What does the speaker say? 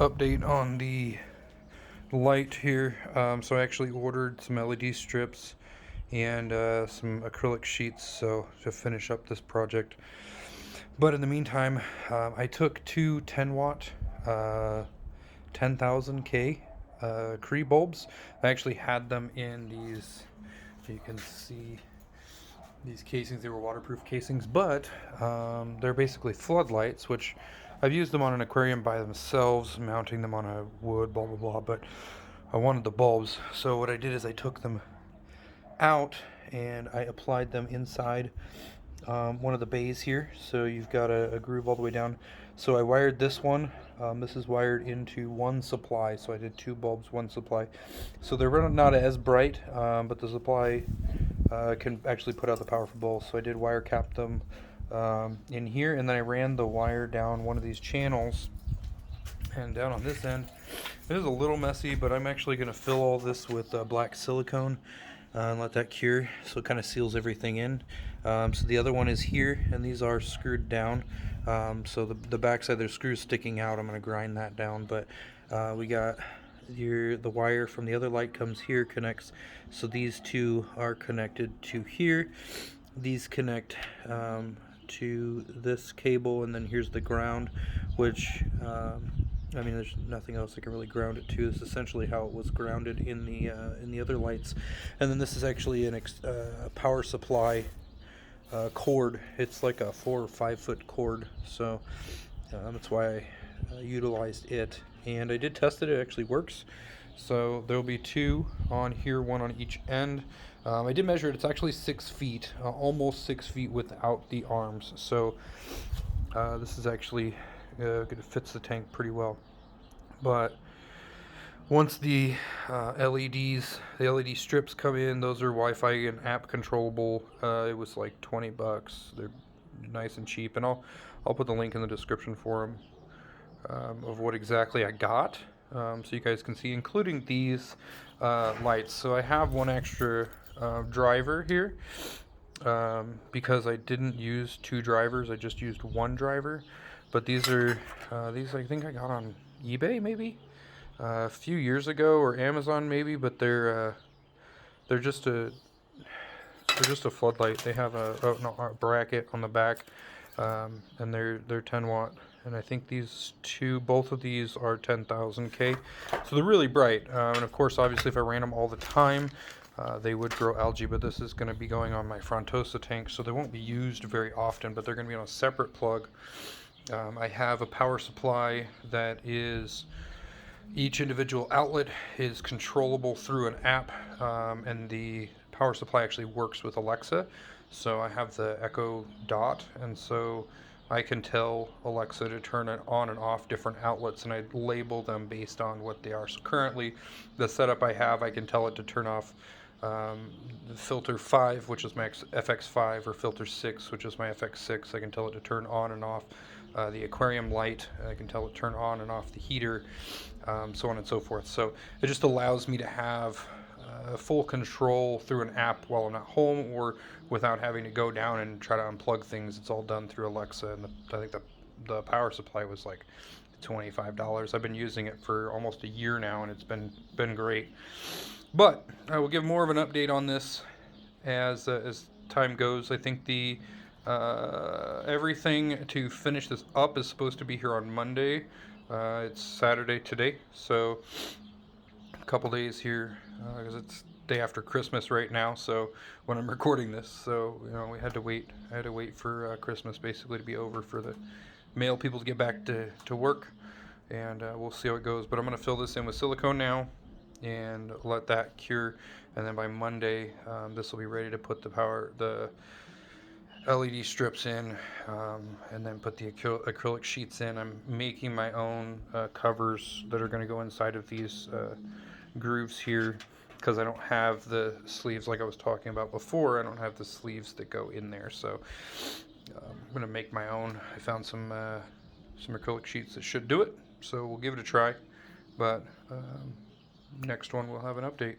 update on the light here. So I actually ordered some LED strips and some acrylic sheets so to finish up this project. But in the meantime, I took two 10 watt 10,000K Cree bulbs. I actually had them in these, you can see these casings. They were waterproof casings, but they're basically floodlights, which I've used them on an aquarium by themselves, mounting them on a wood, blah blah blah, but I wanted the bulbs. So what I did is I took them out and I applied them inside one of the bays here. So you've got a groove all the way down. So I wired this one. This is wired into one supply. So I did two bulbs, one supply. So they're not as bright, but the supply can actually put out the power for both. So I did wire cap them in here, and then I ran the wire down one of these channels. And down on this end, it is a little messy, but I'm actually going to fill all this with black silicone and let that cure, so it kind of seals everything in. So the other one is here, and these are screwed down. So the backside, there's screws sticking out. I'm going to grind that down, but we got the wire from the other light comes here, connects. So these two are connected to here. These connect to this cable, and then here's the ground, which I mean, there's nothing else I can really ground it to. This is essentially how it was grounded in the other lights. And then this is actually a power supply cord. It's like a 4 or 5 foot cord, so that's why I utilized it. And I did test it. It actually works. So there'll be two on here, one on each end. I did measure it. It's actually 6 feet, almost 6 feet without the arms. So this is actually it fits the tank pretty well. But once the LED strips come in, those are Wi-Fi and app controllable. It was like $20. They're nice and cheap, and I'll put the link in the description for them of what exactly I got, so you guys can see, including these lights. So I have one extra driver here because I didn't use two drivers. I just used one driver. But these are these I think I got on eBay maybe a few years ago, or Amazon maybe. But they're just a floodlight. They have a bracket on the back, and they're 10 watt. And I think both of these are 10,000K. So they're really bright. And of course, obviously, if I ran them all the time, they would grow algae. But this is going to be going on my Frontosa tank, so they won't be used very often. But they're going to be on a separate plug. I have a power supply that is, each individual outlet is controllable through an app, and the power supply actually works with Alexa. So I have the Echo Dot, and so I can tell Alexa to turn it on and off different outlets, and I label them based on what they are. So currently, the setup I have, I can tell it to turn off filter 5, which is my FX5, or filter 6, which is my FX6. I can tell it to turn on and off the aquarium light. I can tell it to turn on and off the heater, so on and so forth. So it just allows me to have full control through an app while I'm at home, or without having to go down and try to unplug things. It's all done through Alexa, and I think the power supply was like $25. I've been using it for almost a year now, and it's been great. But I will give more of an update on this as time goes. I think everything to finish this up is supposed to be here on Monday. It's Saturday today, so a couple days here, because it's day after Christmas right now. So when I'm recording this, so we had to wait. I had to wait for Christmas basically to be over for the mail people to get back to work, and we'll see how it goes. But I'm going to fill this in with silicone now and let that cure, and then by Monday this will be ready to put the LED strips in, and then put the acrylic sheets in. I'm making my own covers that are going to go inside of these grooves here, because I don't have the sleeves like I was talking about before. I don't have the sleeves that go in there, so I'm going to make my own. I found some acrylic sheets that should do it, so we'll give it a try. But next one we'll have an update.